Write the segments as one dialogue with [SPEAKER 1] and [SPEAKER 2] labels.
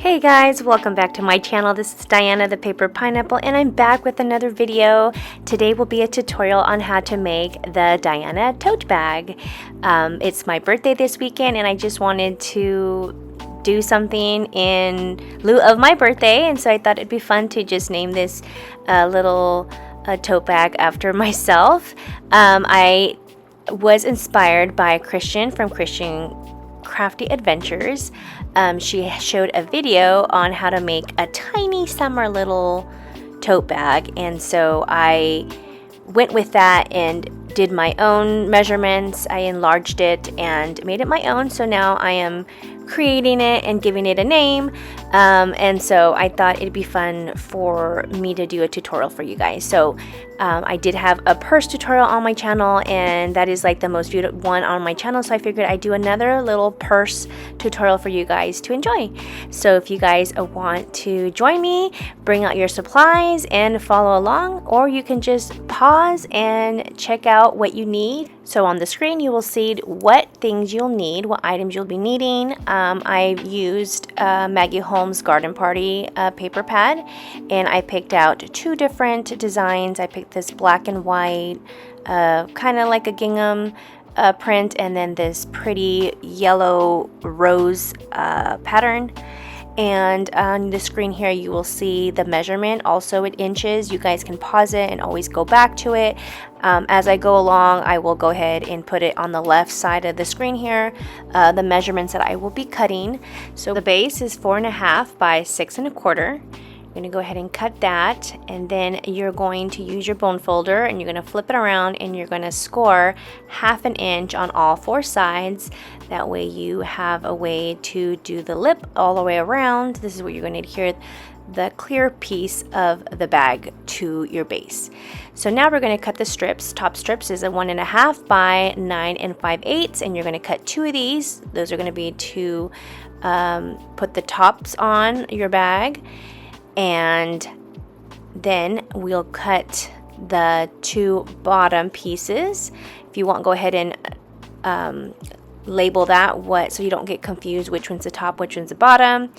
[SPEAKER 1] Hey guys, welcome back to my channel. This is Diana the Paper Pineapple and I'm back with another video. Today will be a tutorial on how to make the Diana tote bag. It's my birthday this weekend and I just wanted to do something in lieu of my birthday, and so I thought it'd be fun to just name this little tote bag after myself. I was inspired by Kristianne from Crafty Adventures. She showed a video on how to make a tiny summer little tote bag, and so I went with that and did my own measurements. I enlarged it and made it my own, so now I am creating it and giving it a name, and so I thought it'd be fun for me to do a tutorial for you guys. So I did have a purse tutorial on my channel, and that is like the most viewed one on my channel, so I figured I'd do another little purse tutorial for you guys to enjoy. So if you guys want to join me, bring out your supplies and follow along, or you can just pause and check out what you need. So on the screen you will see what things you'll need, what items you'll be needing. I used Maggie Holmes Garden Party paper pad, and I picked out two different designs. I picked this black and white, kind of like a gingham print, and then this pretty yellow rose pattern. And on the screen here you will see the measurement, also in inches. You guys can pause it and always go back to it. As I go along, I will go ahead and put it on the left side of the screen here, the measurements that I will be cutting. So the base is 4.5 by 6 1/4. You're going to go ahead and cut that, and then you're going to use your bone folder and you're going to flip it around and you're going to score 1/2 inch on all 4 sides. That way you have a way to do the lip all the way around. This is what you're going to adhere the clear piece of the bag to your base. So now we're going to cut the strips. Top strips is a 1.5 by 9 5/8, and you're going to cut 2 of these. Those are going to be to put the tops on your bag. And then we'll cut the 2 bottom pieces. If you want, go ahead and label that so you don't get confused which one's the top, which one's the bottom.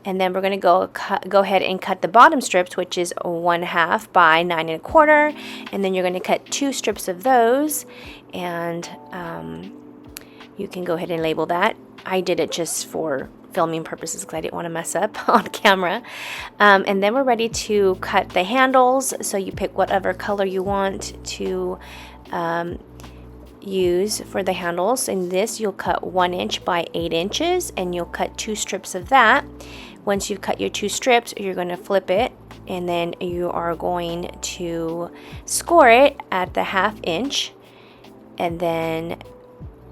[SPEAKER 1] And then we're going to go ahead and cut the bottom strips, which is 1/2 by 9 1/4, and then you're going to cut 2 strips of those, and you can go ahead and label that. I did it just for filming purposes because I didn't want to mess up on camera. And then we're ready to cut the handles. So you pick whatever color you want to use for the handles. In this you'll cut 1 inch by 8 inches, and you'll cut 2 strips of that. Once you've cut your 2 strips, you're going to flip it, and then you are going to score it at the 1/2 inch, and then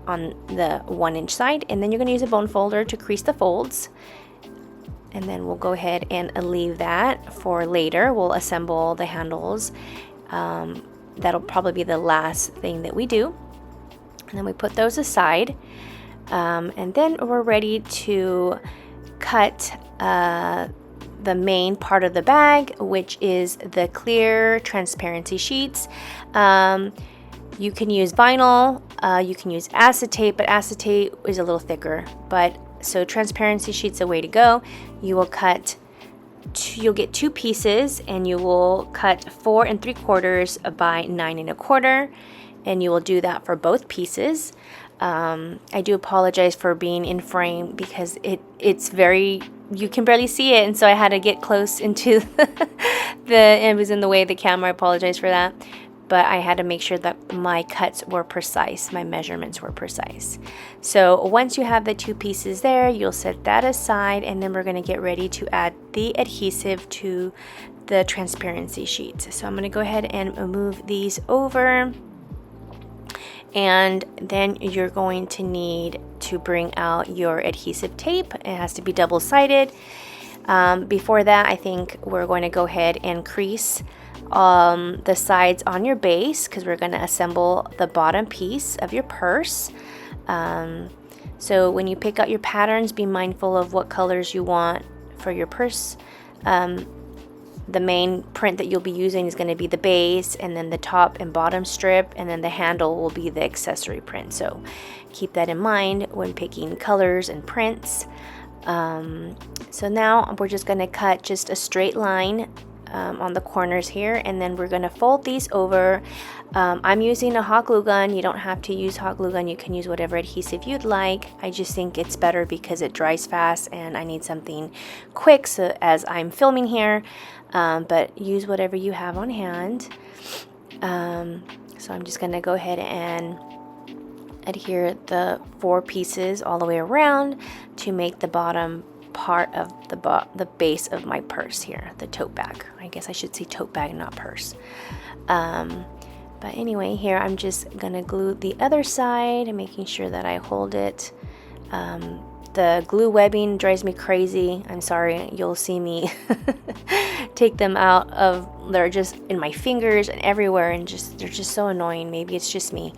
[SPEAKER 1] on the 1 inch side, and then you're going to use a bone folder to crease the folds. And then we'll go ahead and leave that for later. We'll assemble the handles. That'll probably be the last thing that we do, and then we put those aside, and then we're ready to cut the main part of the bag, which is the clear transparency sheets. You can use vinyl, you can use acetate, but acetate is a little thicker. So transparency sheet's a way to go. You'll get 2 pieces, and you will cut 4 3/4 by 9 1/4, and you will do that for both pieces. I do apologize for being in frame because you can barely see it, and so I had to get close into it was in the way of the camera. I apologize for that. But I had to make sure that my cuts were precise, my measurements were precise. So once you have the 2 pieces there, you'll set that aside, and then we're going to get ready to add the adhesive to the transparency sheets. So I'm going to go ahead and move these over, and then you're going to need to bring out your adhesive tape. It has to be double-sided. Before that, I think we're going to go ahead and crease the sides on your base, because we're going to assemble the bottom piece of your purse. So when you pick out your patterns, be mindful of what colors you want for your purse. The main print that you'll be using is going to be the base, and then the top and bottom strip, and then the handle will be the accessory print. So keep that in mind when picking colors and prints. So now we're just going to cut just a straight line on the corners here, and then we're going to fold these over. I'm using a hot glue gun. You don't have to use hot glue gun. You can use whatever adhesive you'd like. I just think it's better because it dries fast and I need something quick so as I'm filming here, but use whatever you have on hand. So I'm just going to go ahead and adhere the 4 pieces all the way around to make the bottom part of the base of my purse here, the tote bag. I guess I should say tote bag, not purse. But anyway, here I'm just gonna glue the other side and making sure that I hold it. The glue webbing drives me crazy. I'm sorry, you'll see me take them out of, they're just in my fingers and everywhere, and they're just so annoying. Maybe it's just me.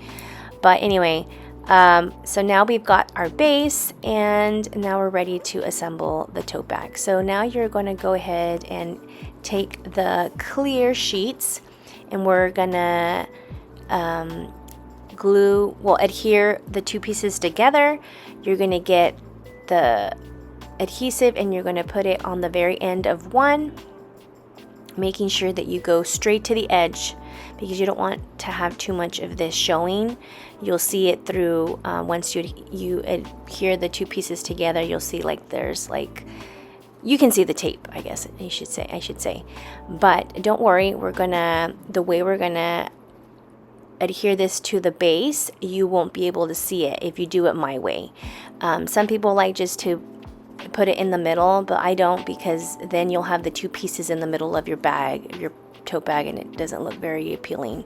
[SPEAKER 1] But anyway, so now we've got our base, and now we're ready to assemble the tote bag. So now you're going to go ahead and take the clear sheets, and we're gonna adhere the 2 pieces together. You're gonna get the adhesive and you're gonna put it on the very end of one, making sure that you go straight to the edge, because you don't want to have too much of this showing. You'll see it through once you adhere the 2 pieces together. You'll see like there's like, you can see the tape, I guess I should say. But don't worry, the way we're gonna adhere this to the base, you won't be able to see it if you do it my way. Some people like just to put it in the middle, but I don't, because then you'll have the 2 pieces in the middle of your bag, your tote bag, and it doesn't look very appealing.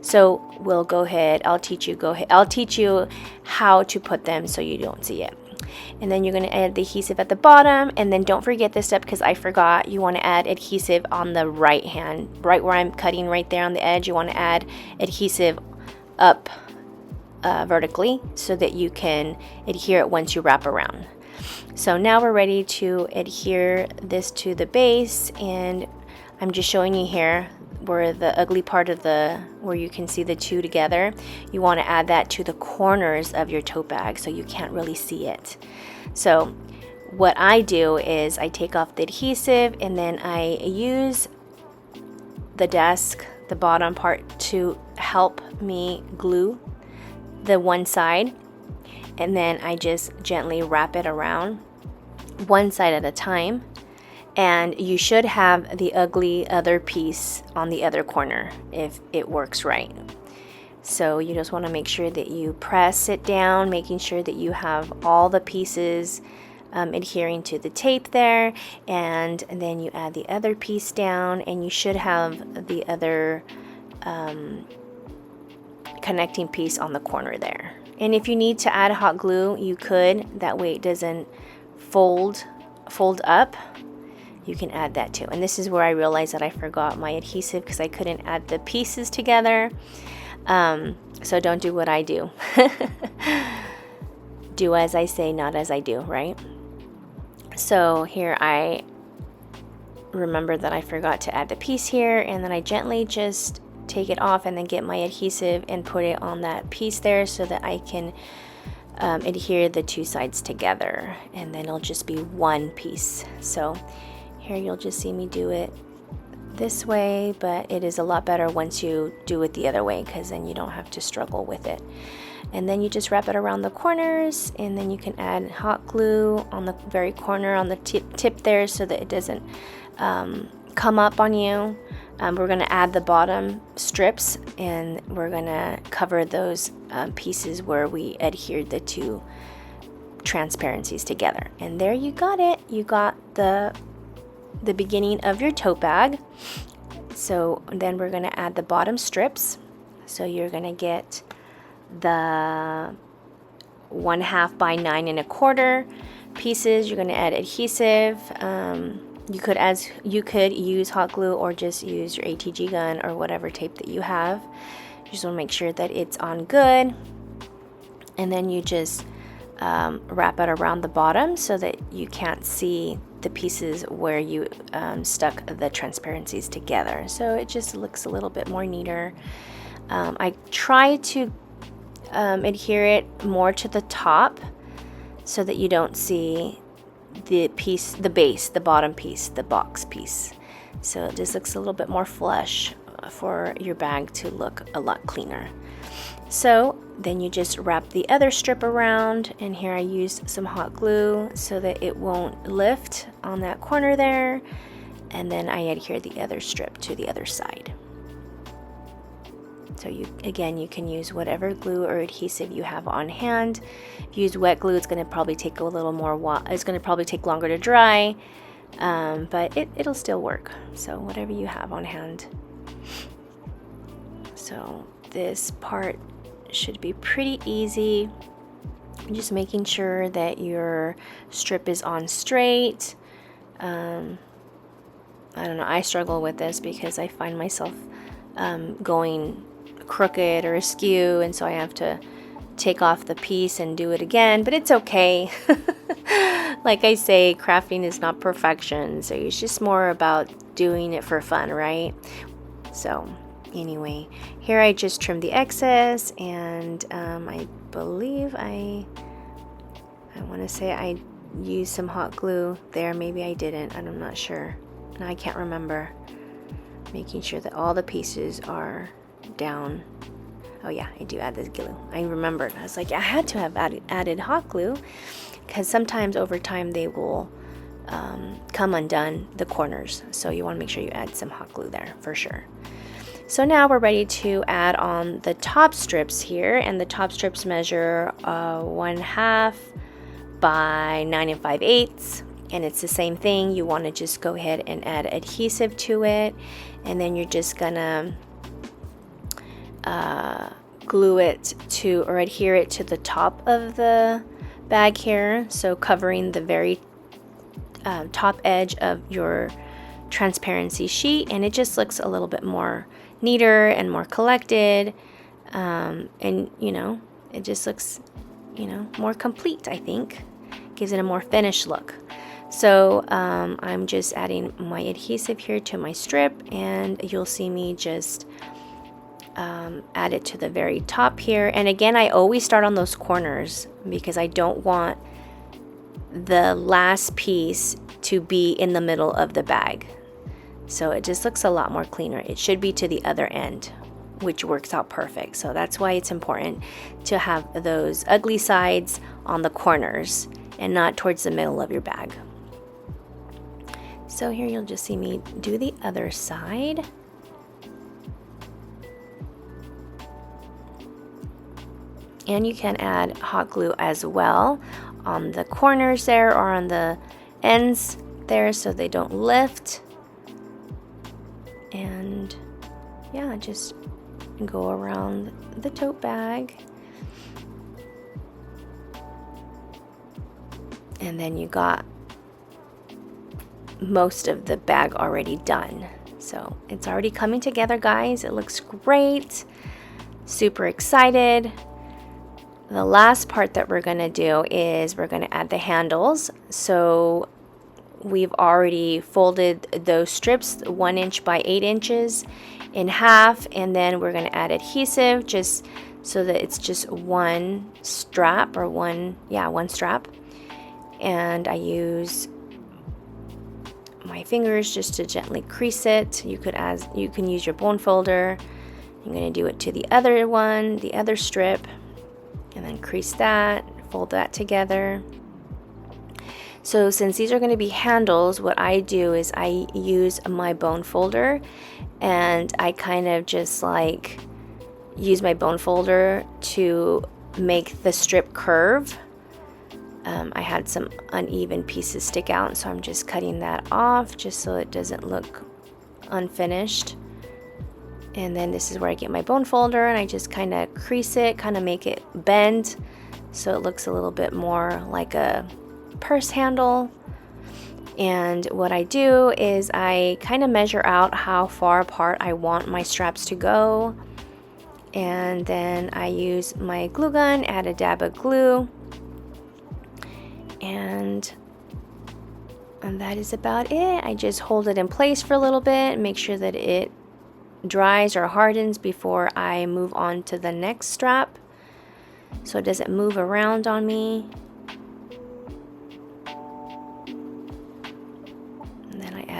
[SPEAKER 1] So we'll go ahead, I'll teach you how to put them so you don't see it. And then you're going to add the adhesive at the bottom, and then don't forget this step because I forgot. You want to add adhesive on the right hand, right where I'm cutting, right there on the edge. You want to add adhesive up vertically so that you can adhere it once you wrap around. So now we're ready to adhere this to the base, and I'm just showing you here where the ugly part of where you can see the 2 together. You want to add that to the corners of your tote bag so you can't really see it. So what I do is I take off the adhesive, and then I use the bottom part to help me glue the one side, and then I just gently wrap it around one side at a time. And you should have the ugly other piece on the other corner if it works right. So you just want to make sure that you press it down, making sure that you have all the pieces adhering to the tape there, and then you add the other piece down, and you should have the other connecting piece on the corner there. And if you need to add hot glue, you could, that way it doesn't fold up. You can add that too. And this is where I realized that I forgot my adhesive because I couldn't add the pieces together. So don't do what I do. Do as I say, not as I do, right? So here I remember that I forgot to add the piece here, and then I gently just take it off and then get my adhesive and put it on that piece there so that I can adhere the 2 sides together, and then it'll just be one piece. So here you'll just see me do it this way, but it is a lot better once you do it the other way, because then you don't have to struggle with it. And then you just wrap it around the corners, and then you can add hot glue on the very corner on the tip there so that it doesn't come up on you. We're going to add the bottom strips, and we're going to cover those pieces where we adhered the 2 transparencies together. And there you got it. You got the beginning of your tote bag. So then we're going to add the bottom strips. So you're going to get the 1/2 by 9 1/4 pieces. You're going to add adhesive. You could use hot glue or just use your ATG gun or whatever tape that you have. You just want to make sure that it's on good, and then you just wrap it around the bottom so that you can't see the pieces where you stuck the transparencies together. So it just looks a little bit more neater. I try to adhere it more to the top so that you don't see the piece, the base, the bottom piece, the box piece. So it just looks a little bit more flush for your bag to look a lot cleaner. So then you just wrap the other strip around, and here I used some hot glue so that it won't lift on that corner there, and then I adhere the other strip to the other side. So you can use whatever glue or adhesive you have on hand. If you use wet glue, it's going to probably take a little more it's going to probably take longer to dry, but it'll still work. So whatever you have on hand. So this part should be pretty easy. Just making sure that your strip is on straight. I don't know, I struggle with this because I find myself going crooked or askew, and so I have to take off the piece and do it again, but it's okay. Like I say, crafting is not perfection, so it's just more about doing it for fun, right? So anyway, here I just trimmed the excess, and I believe I want to say I used some hot glue there. Maybe I didn't, I'm not sure. No, I can't remember. Making sure that all the pieces are down. Oh yeah, I do add this glue. I remembered. I was like, I had to have added hot glue, because sometimes over time they will come undone, the corners. So you want to make sure you add some hot glue there for sure. So now we're ready to add on the top strips here, and the top strips measure 1/2 by 9 5/8, and it's the same thing. You want to just go ahead and add adhesive to it, and then you're just gonna glue it to, or adhere it to the top of the bag here, so covering the very top edge of your transparency sheet, and it just looks a little bit more neater and more collected, and you know, it just looks, you know, more complete. I think gives it a more finished look. So I'm just adding my adhesive here to my strip, and you'll see me just add it to the very top here. And again, I always start on those corners because I don't want the last piece to be in the middle of the bag. So it just looks a lot more cleaner. It should be to the other end, which works out perfect. So that's why it's important to have those ugly sides on the corners and not towards the middle of your bag. So here you'll just see me do the other side. And you can add hot glue as well on the corners there, or on the ends there, so they don't lift. And yeah, just go around the tote bag. And then you got most of the bag already done. So it's already coming together, guys. It looks great. Super excited. The last part that we're going to do is we're going to add the handles. So we've already folded those strips 1 inch by 8 inches in half, and then we're going to add adhesive just so that it's just one strap, or one strap. And I use my fingers just to gently crease it. You can use your bone folder. I'm going to do it to the other one, the other strip, and then crease that, fold that together. So since these are going to be handles, what I do is I use my bone folder, and I kind of just like use my bone folder to make the strip curve. I had some uneven pieces stick out, so I'm just cutting that off just so it doesn't look unfinished. And then this is where I get my bone folder, and I just kind of crease it, kind of make it bend so it looks a little bit more like a purse handle. And what I do is I kind of measure out how far apart I want my straps to go, and then I use my glue gun, add a dab of glue, and that is about it. I just hold it in place for a little bit, make sure that it dries or hardens before I move on to the next strap, so it doesn't move around on me.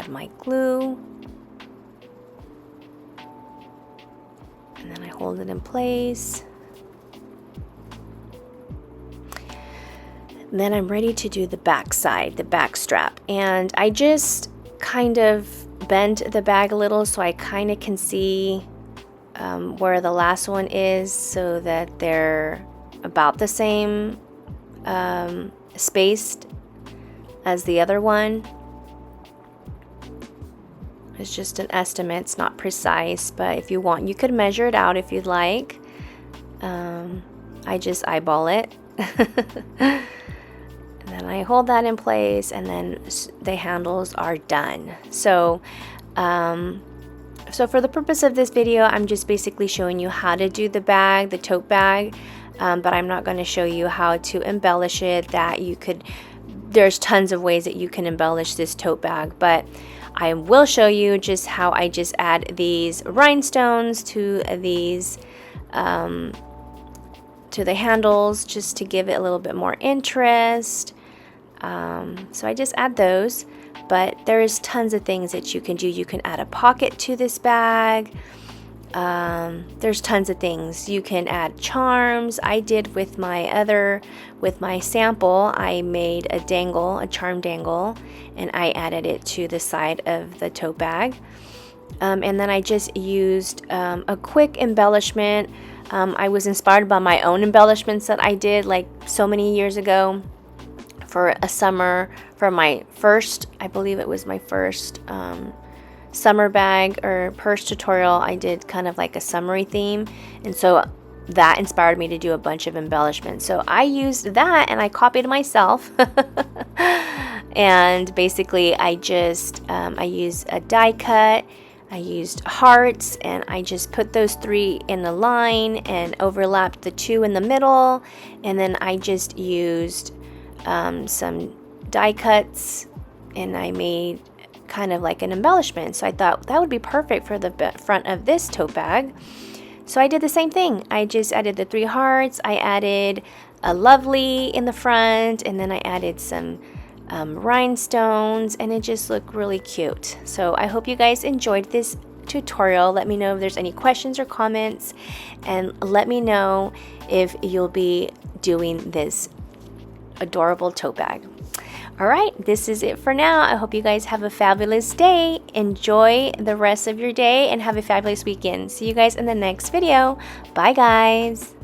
[SPEAKER 1] add my glue. And then I hold it in place. And then I'm ready to do the back side, the back strap. And I just kind of bent the bag a little so I kind of can see where the last one is, so that they're about the same spaced as the other one. It's just an estimate, it's not precise, but if you want, you could measure it out if you'd like. I just eyeball it. And then I hold that in place, and then the handles are done. So for the purpose of this video, I'm just basically showing you how to do the bag, the tote bag, but I'm not going to show you how to embellish it. There's tons of ways that you can embellish this tote bag, but I will show you just how I just add these rhinestones to these to the handles, just to give it a little bit more interest. So I just add those, but there's tons of things that you can do. You can add a pocket to this bag. There's tons of things. You can add charms. I did with my sample, I made a charm dangle, and I added it to the side of the tote bag. And then I just used a quick embellishment. I was inspired by my own embellishments that I did like so many years ago for a summer, for my first, I believe it was my first summer bag or purse tutorial. I did kind of like a summery theme, and so that inspired me to do a bunch of embellishments. So I used that and I copied myself. And basically I just I used a die cut, I used hearts, and I just put those 3 in a line and overlapped the 2 in the middle, and then I just used some die cuts, and I made kind of like an embellishment. So I thought that would be perfect for the front of this tote bag. So I did the same thing. I just added the 3 hearts, I added a lovely in the front, and then I added some rhinestones, and it just looked really cute. So I hope you guys enjoyed this tutorial. Let me know if there's any questions or comments, and let me know if you'll be doing this adorable tote bag. Alright, this is it for now. I hope you guys have a fabulous day. Enjoy the rest of your day and have a fabulous weekend. See you guys in the next video. Bye guys.